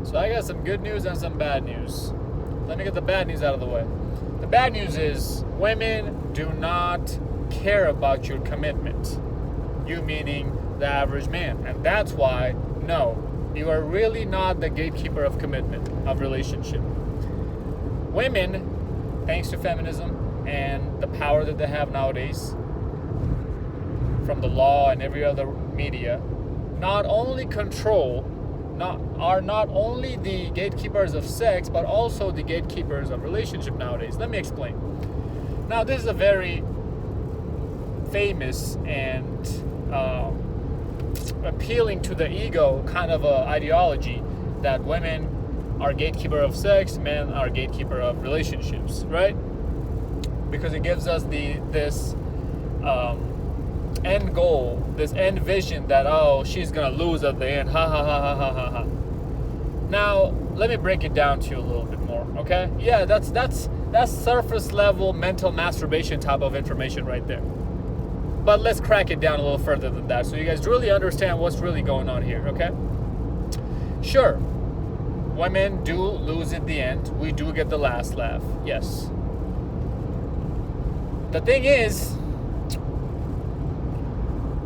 So I got some good news and some bad news. Let me get the bad news out of the way. The bad news is women do not care about your commitment. You meaning the average man. And that's why, no, you are really not the gatekeeper of commitment, of relationship. Women, thanks to feminism and the power that they have nowadays, from the law and every other media, not only are not only the gatekeepers of sex, but also the gatekeepers of relationship nowadays. Let me explain. Now, this is a very famous and appealing to the ego kind of a ideology that women are gatekeeper of sex, men are gatekeeper of relationships, right? Because it gives us this end goal, this end vision that, oh, she's gonna lose at the end, ha ha ha ha ha ha ha. Now let me break it down to you a little bit more, okay? Yeah, that's surface level mental masturbation type of information right there. But let's crack it down a little further than that so you guys really understand what's really going on here, okay? Sure, women do lose at the end. We do get the last laugh, yes. The thing is,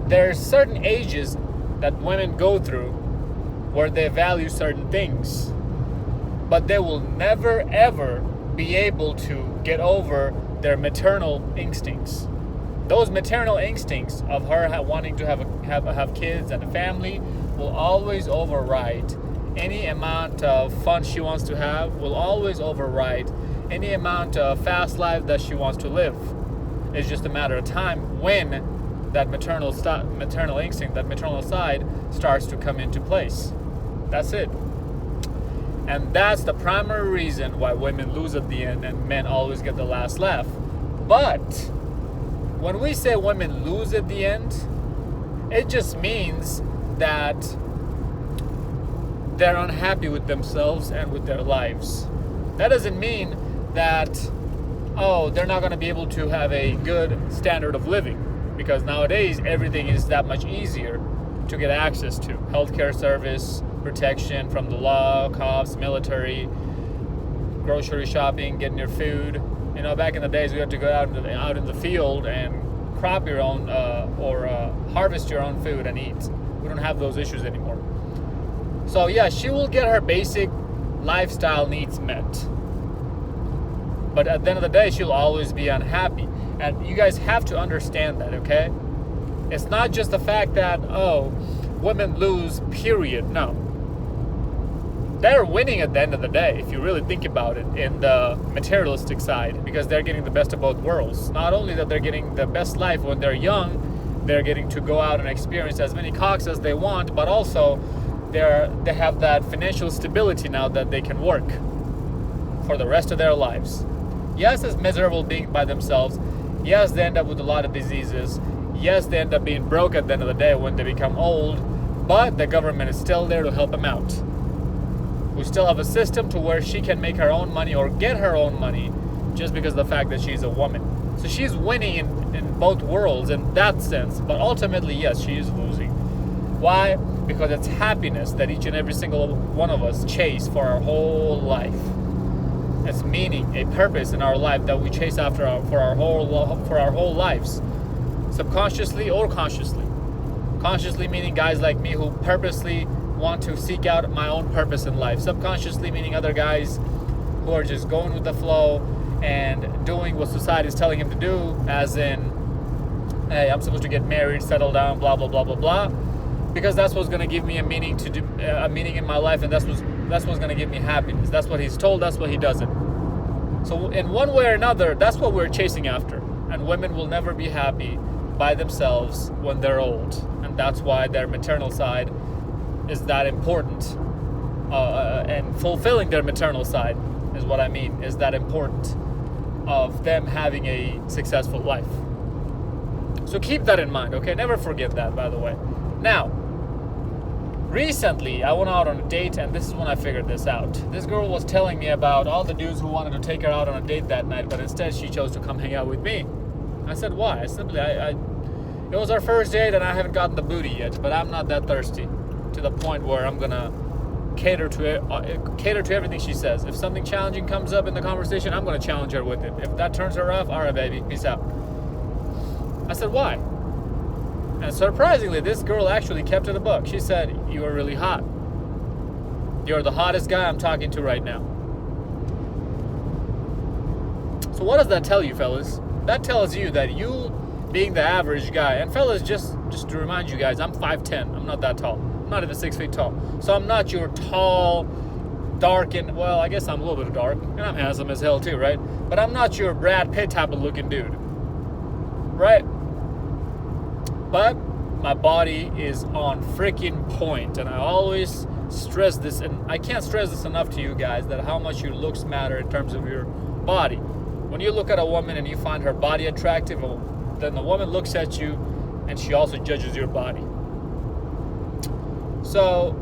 there's certain ages that women go through where they value certain things, but they will never ever be able to get over their maternal instincts. Those maternal instincts of her wanting to have kids and a family will always override any amount of fun she wants to have, will always override any amount of fast life that she wants to live. It's just a matter of time when that maternal instinct, that maternal side starts to come into place. That's it. And that's the primary reason why women lose at the end and men always get the last laugh. But when we say women lose at the end, it just means that they're unhappy with themselves and with their lives. That doesn't mean that, oh, they're not going to be able to have a good standard of living, because nowadays everything is that much easier to get access to. Healthcare service, protection from the law, cops, military, grocery shopping, getting your food. You know, back in the days we had to go out in the field and crop your own or harvest your own food and eat. We don't have those issues anymore. So yeah, she will get her basic lifestyle needs met. But at the end of the day, she'll always be unhappy. And you guys have to understand that, okay? It's not just the fact that, oh, women lose, period. No. They're winning at the end of the day, if you really think about it, in the materialistic side, because they're getting the best of both worlds. Not only that they're getting the best life when they're young, they're getting to go out and experience as many cocks as they want, but also they have that financial stability now that they can work for the rest of their lives. Yes, it's miserable being by themselves. Yes, they end up with a lot of diseases. Yes, they end up being broke at the end of the day when they become old, but the government is still there to help them out. We still have a system to where she can make her own money or get her own money just because of the fact that she's a woman. So she's winning in both worlds in that sense, but ultimately, yes, she is losing. Why? Because it's happiness that each and every single one of us chase for our whole life. It's meaning, a purpose in our life that we chase after for our whole lives, subconsciously or consciously. Consciously meaning guys like me who purposely want to seek out my own purpose in life. Subconsciously meaning other guys who are just going with the flow and doing what society is telling him to do, as in, hey, I'm supposed to get married, settle down, blah blah blah blah blah, because that's what's going to give me a meaning in my life, and that's what's going to give me happiness. That's what he's told, that's what he does it. So in one way or another, that's what we're chasing after. And women will never be happy by themselves when they're old, and that's why their maternal side is that important, and fulfilling their maternal side is what I mean, is that important of them having a successful life. So keep that in mind, okay? Never forget that, by the way. Now, recently I went out on a date, and this is when I figured this out. This girl was telling me about all the dudes who wanted to take her out on a date that night, but instead she chose to come hang out with me. I said, why? It was our first date and I haven't gotten the booty yet, but I'm not that thirsty to the point where I'm gonna cater to everything she says. If something challenging comes up in the conversation, I'm going to challenge her with it. If that turns her off, all right, baby, peace out. I said, why? And surprisingly, this girl actually kept it a buck. She said, you are really hot. You're the hottest guy I'm talking to right now. So what does that tell you, fellas? That tells you that you being the average guy, and fellas, just to remind you guys, I'm 5'10". I'm not that tall. I'm not even 6 feet tall. So I'm not your tall, dark, and, well, I guess I'm a little bit dark, and I'm handsome as hell too, right? But I'm not your Brad Pitt type of looking dude, right? But my body is on freaking point, and I always stress this, and I can't stress this enough to you guys, that how much your looks matter in terms of your body. When you look at a woman and you find her body attractive, then the woman looks at you and she also judges your body. So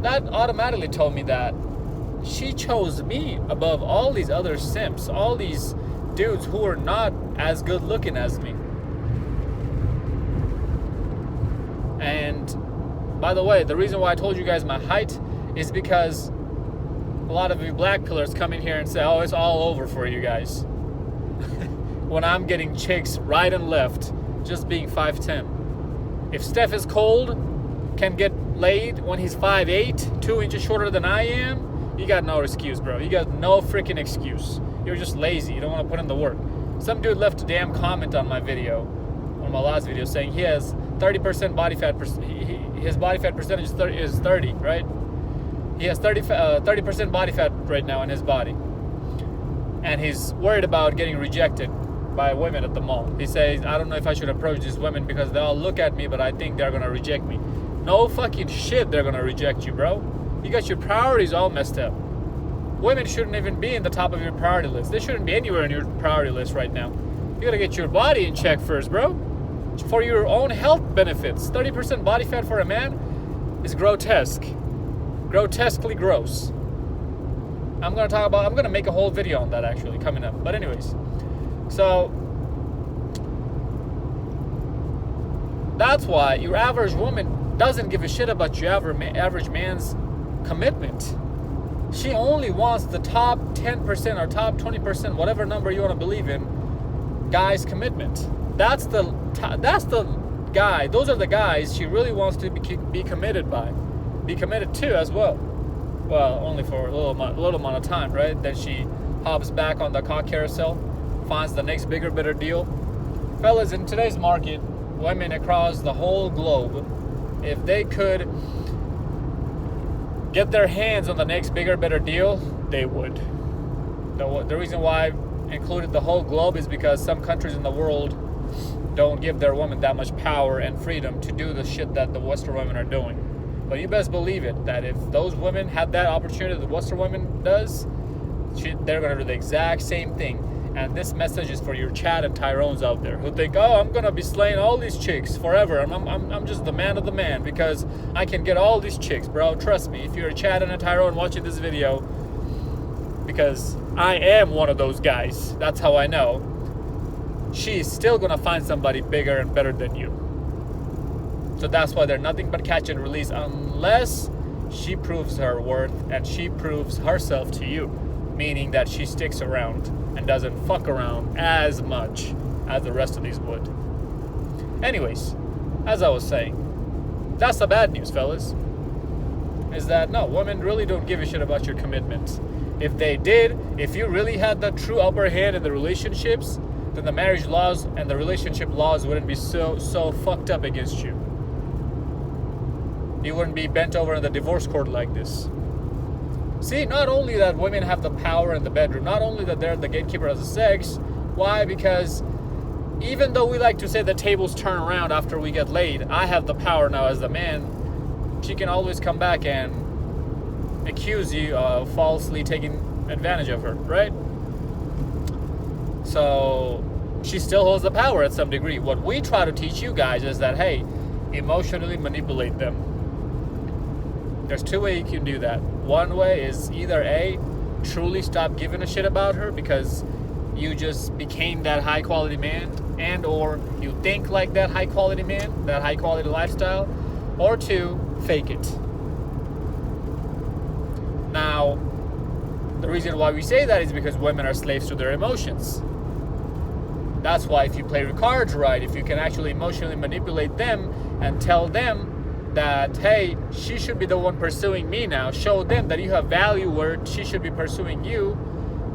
that automatically told me that she chose me above all these other simps, all these dudes who are not as good looking as me. And by the way, the reason why I told you guys my height is because a lot of you black pillars come in here and say, oh, it's all over for you guys. When I'm getting chicks right and left, just being 5'10". If Steph is cold, can get laid when he's 5'8", 2 inches shorter than I am, you got no excuse, bro. You got no freaking excuse. You're just lazy. You don't want to put in the work. Some dude left a damn comment on my video, on my last video, saying he has 30% body fat. His body fat percentage is 30, right? He has 30% body fat right now in his body. And he's worried about getting rejected by women at the mall. He says, I don't know if I should approach these women because they all look at me, but I think they're going to reject me. No fucking shit, they're going to reject you, bro. You got your priorities all messed up. Women shouldn't even be in the top of your priority list. They shouldn't be anywhere in your priority list right now. You got to get your body in check first, bro. For your own health benefits. 30% body fat for a man is grotesque. Grotesquely gross. I'm going to make a whole video on that actually coming up. But anyways, so that's why your average woman doesn't give a shit about your average man's commitment. She only wants the top 10% or top 20%, whatever number you want to believe in, guy's commitment. That's the guy. Those are the guys she really wants to be committed to as well. Well, only for a little amount of time, right? Then she hops back on the cock carousel, finds the next bigger, better deal. Fellas, in today's market, women across the whole globe, if they could get their hands on the next bigger, better deal, they would. The reason why I included the whole globe is because some countries in the world don't give their women that much power and freedom to do the shit that the Western women are doing. But you best believe it, that if those women had that opportunity that the Western women does, they're going to do the exact same thing. And this message is for your Chad and Tyrones out there who think, oh, I'm going to be slaying all these chicks forever. I'm just the man of the man because I can get all these chicks, bro. Trust me, if you're a Chad and a Tyrone watching this video, because I am one of those guys, that's how I know, she's still going to find somebody bigger and better than you. So that's why they're nothing but catch and release unless she proves her worth and she proves herself to you, meaning that she sticks around and doesn't fuck around as much as the rest of these would. Anyways, as I was saying, that's the bad news, fellas, is that no, women really don't give a shit about your commitment. If they did, if you really had the true upper hand in the relationships, then the marriage laws and the relationship laws wouldn't be so fucked up against you. You wouldn't be bent over in the divorce court like this. See, not only that women have the power in the bedroom, not only that they're the gatekeeper of the sex. Why? Because even though we like to say the tables turn around after we get laid, I have the power now as the man. She can always come back and accuse you of falsely taking advantage of her, right? So she still holds the power at some degree. What we try to teach you guys is that, hey, emotionally manipulate them. There's two ways you can do that. One way is either A, truly stop giving a shit about her because you just became that high quality man, and or you think like that high quality man, that high quality lifestyle, or two, fake it. The reason why we say that is because women are slaves to their emotions. That's why if you play your cards right, if you can actually emotionally manipulate them and tell them that, hey, she should be the one pursuing me now, show them that you have value where she should be pursuing you,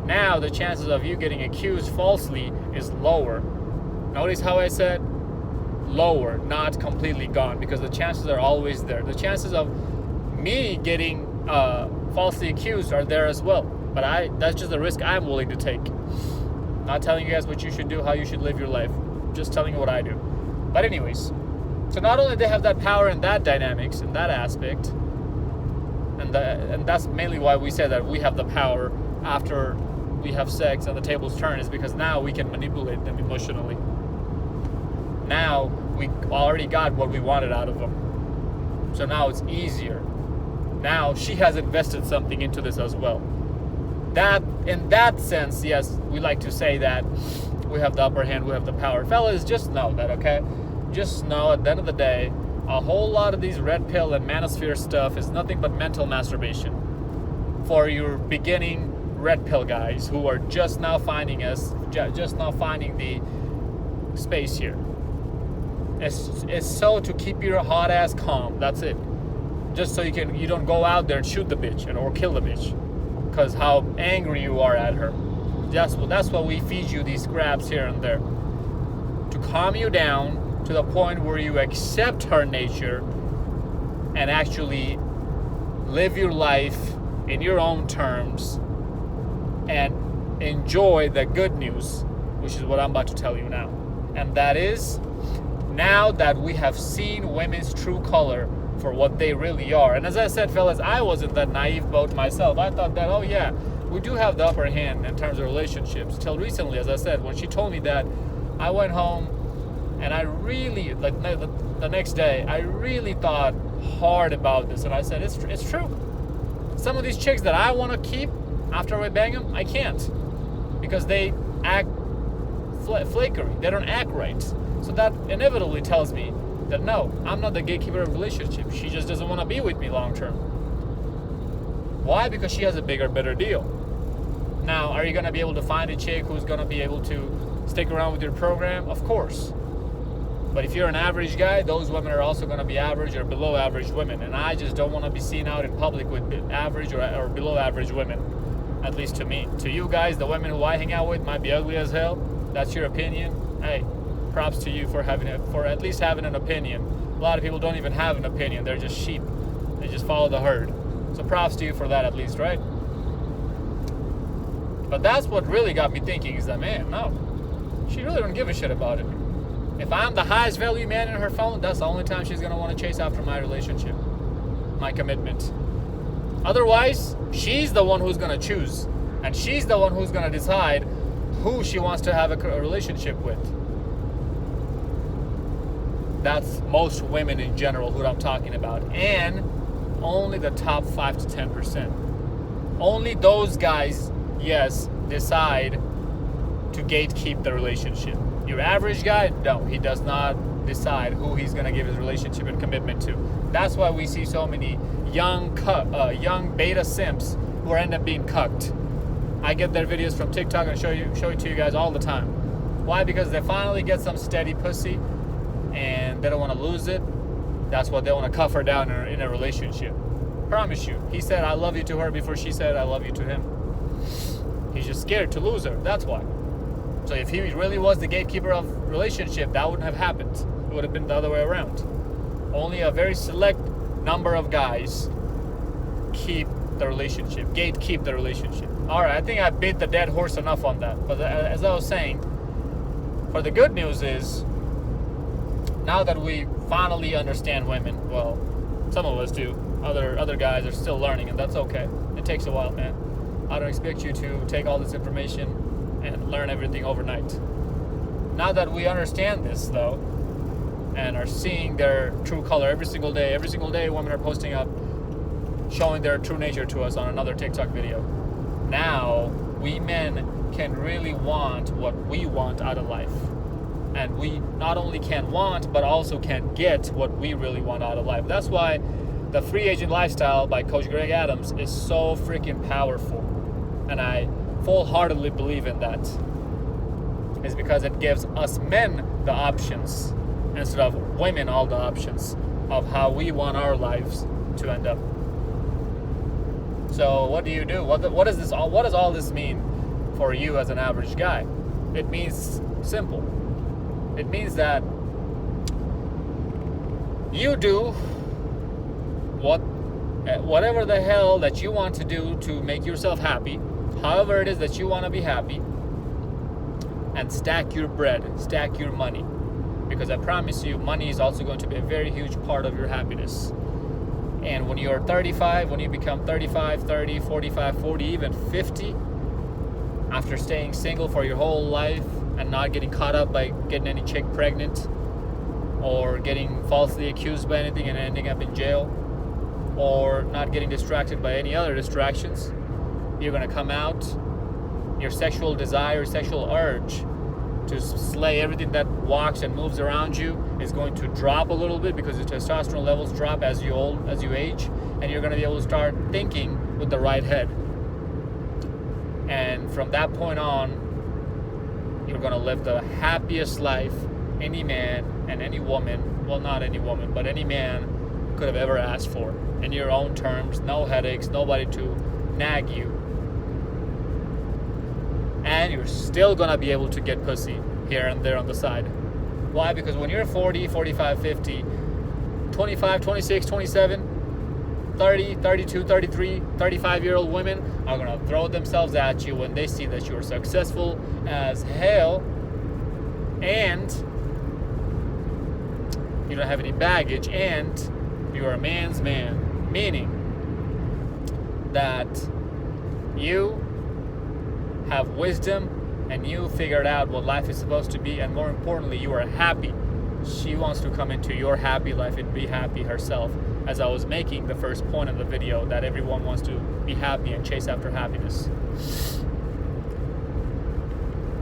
now the chances of you getting accused falsely is lower. Notice how I said lower, not completely gone, because the chances are always there. The chances of me getting falsely accused are there as well, but that's just a risk I'm willing to take. Not telling you guys what you should do, how you should live your life, just telling you what I do. But anyways, so not only they have that power and that dynamics and that aspect, and that's mainly why we say that we have the power after we have sex and the tables turn, is because now we can manipulate them emotionally. Now we already got what we wanted out of them, so now it's easier. Now she has invested something into this as well. That, in that sense, yes, we like to say that we have the upper hand, we have the power. Fellas, just know that, okay? Just know at the end of the day, a whole lot of these red pill and manosphere stuff is nothing but mental masturbation for your beginning red pill guys who are just now finding us, just now finding the space here. It's so to keep your hot ass calm. That's it. Just so you don't go out there and shoot the bitch or kill the bitch, because how angry you are at her. That's why we feed you these scraps here and there, to calm you down to the point where you accept her nature and actually live your life in your own terms and enjoy the good news, which is what I'm about to tell you now. And that is, now that we have seen women's true color for what they really are. And as I said, fellas, I was in that naive boat myself. I thought that, oh yeah, we do have the upper hand in terms of relationships. Till recently, as I said, when she told me that, I went home and I really, like the next day, I really thought hard about this. And I said, it's true. Some of these chicks that I want to keep after I bang them, I can't, because they act flakery. They don't act right. So that inevitably tells me that no, I'm not the gatekeeper of a relationship. She just doesn't want to be with me long term. Why? Because she has a bigger, better deal. Now, are you going to be able to find a chick who's going to be able to stick around with your program? Of course. But if you're an average guy, those women are also going to be average or below average women. And I just don't want to be seen out in public with average or below average women. At least to me. To you guys, the women who I hang out with might be ugly as hell. That's your opinion. Hey, props to you for at least having an opinion. A lot of people don't even have an opinion. They're just sheep. They just follow the herd. So props to you for that, at least, right? But that's what really got me thinking, is that, man, no, she really don't give a shit about it. If I'm the highest value man in her phone, that's the only time she's going to want to chase after my relationship, my commitment. Otherwise, she's the one who's going to choose. And she's the one who's going to decide who she wants to have a relationship with. That's most women in general who I'm talking about. And only the top 5 to 10%. Only those guys, yes, decide to gatekeep the relationship. Your average guy, no, he does not decide who he's going to give his relationship and commitment to. That's why we see so many young beta simps who end up being cucked. I get their videos from TikTok and show it to you guys all the time. Why? Because they finally get some steady pussy and they don't want to lose it. That's why they want to cuff her down in a relationship. Promise you. He said I love you to her before she said I love you to him. He's just scared to lose her. That's why. So if he really was the gatekeeper of relationship, that wouldn't have happened. It would have been the other way around. Only a very select number of guys keep the relationship, gatekeep the relationship. All right, I think I beat the dead horse enough on that. But as I was saying, for the good news is, now that we finally understand women, well, some of us do. Other guys are still learning, and that's okay. It takes a while, man. I don't expect you to take all this information and learn everything overnight. Now that we understand this, though, and are seeing their true color every single day women are posting up, showing their true nature to us on another TikTok video. Now, we men can really want what we want out of life. And we not only can want, but also can get what we really want out of life. That's why the Free Agent Lifestyle by Coach Greg Adams is so freaking powerful. and I full-heartedly believe in that, is because it gives us men the options instead of women all the options of how we want our lives to end up. So what do you do? What does all this mean for you as an average guy? It means simple. It means that you do whatever the hell that you want to do to make yourself happy, however it is that you want to be happy, and stack your bread, stack your money. Because I promise you, money is also going to be a very huge part of your happiness. And when you're 35, when you become 35, 30, 45, 40, even 50, after staying single for your whole life and not getting caught up by getting any chick pregnant or getting falsely accused by anything and ending up in jail, or not getting distracted by any other distractions, you're going to come out, your sexual desire, sexual urge to slay everything that walks and moves around you is going to drop a little bit, because your testosterone levels drop as you age, and you're going to be able to start thinking with the right head. And from that point on, you're going to live the happiest life any man and any woman, well, not any woman, but any man could have ever asked for, in your own terms, no headaches, nobody to nag you. And you're still gonna be able to get pussy here and there on the side. Why? Because when you're 40, 45, 50, 25, 26, 27, 30, 32, 33, 35-year-old women are gonna throw themselves at you when they see that you're successful as hell and you don't have any baggage and you're a man's man. Meaning that you have wisdom and you figured out what life is supposed to be, and more importantly, you are happy. She wants to come into your happy life and be happy herself, as I was making the first point in the video, that everyone wants to be happy and chase after happiness.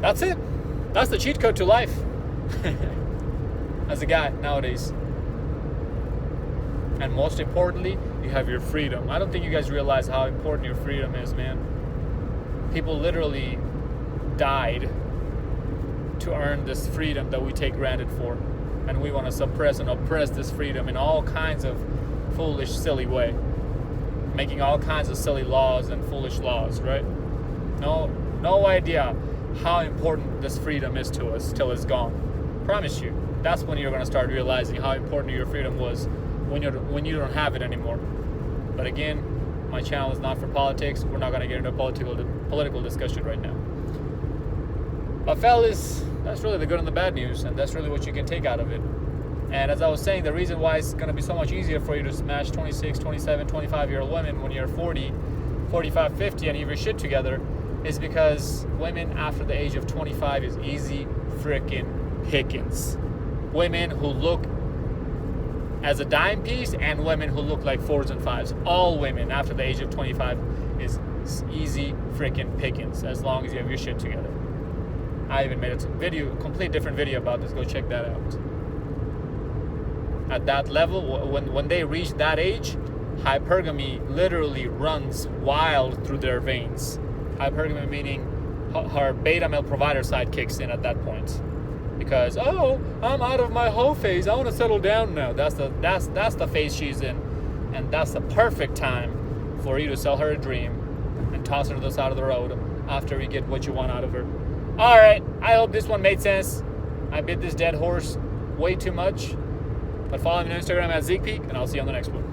That's it. That's the cheat code to life as a guy nowadays. And most importantly, you have your freedom. I don't think you guys realize how important your freedom is, man. People literally died to earn this freedom that we take granted for. And we want to suppress and oppress this freedom in all kinds of foolish, silly way. Making all kinds of silly laws and foolish laws, right? No idea how important this freedom is to us till it's gone. Promise you. That's when you're going to start realizing how important your freedom was, when you don't have it anymore. But again, my channel is not for politics. We're not going to get into a political discussion right now. But fellas, that's really the good and the bad news, and that's really what you can take out of it. And as I was saying, the reason why it's going to be so much easier for you to smash 26, 27, 25-year-old women when you're 40, 45, 50, and you have your shit together is because women after the age of 25 is easy freaking pickings. Women who look as a dime piece and women who look like 4s and 5s. All women after the age of 25 is easy freaking pickings, as long as you have your shit together. I even made a complete different video about this. Go check that out. At that level, when they reach that age, hypergamy literally runs wild through their veins. Hypergamy meaning her beta male provider side kicks in at that point. Because, oh, I'm out of my hoe phase, I want to settle down now. That's the phase she's in. And that's the perfect time for you to sell her a dream and toss her to the side of the road after you get what you want out of her. Alright, I hope this one made sense. I beat this dead horse way too much. But follow me on Instagram at Zeekpeak, and I'll see you on the next one.